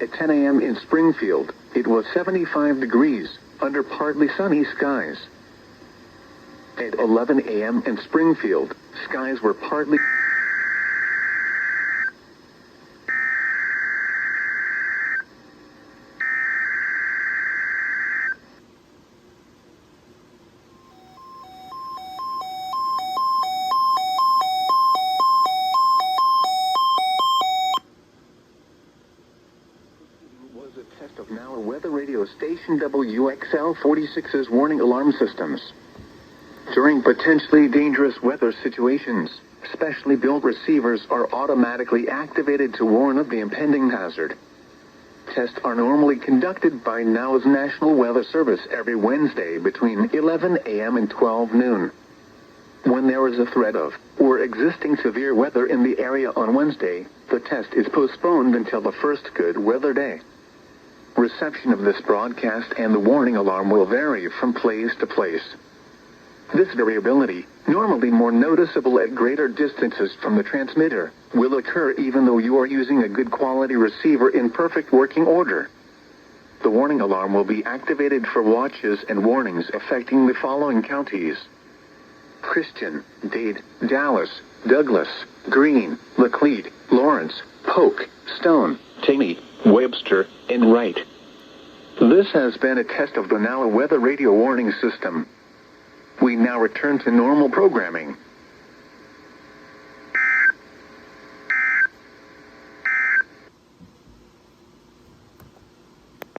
At 10 a.m. in Springfield, it was 75 degrees, under partly sunny skies. At 11 a.m. in Springfield, skies were partly... was a test of now weather radio station WXL46's warning alarm systems. During potentially dangerous weather situations, specially built receivers are automatically activated to warn of the impending hazard. Tests are normally conducted by NOW's National Weather Service every Wednesday between 11 a.m. and 12 noon. When there is a threat of or existing severe weather in the area on Wednesday, the test is postponed until the first good weather day. Reception of this broadcast and the warning alarm will vary from place to place. This variability, normally more noticeable at greater distances from the transmitter, will occur even though you are using a good quality receiver in perfect working order. The warning alarm will be activated for watches and warnings affecting the following counties: Christian, Dade, Dallas, Douglas, Greene, Laclede, Lawrence, Polk, Stone, Taney, Webster, and Wright. This has been a test of the NOW weather radio warning system. We now return to normal programming.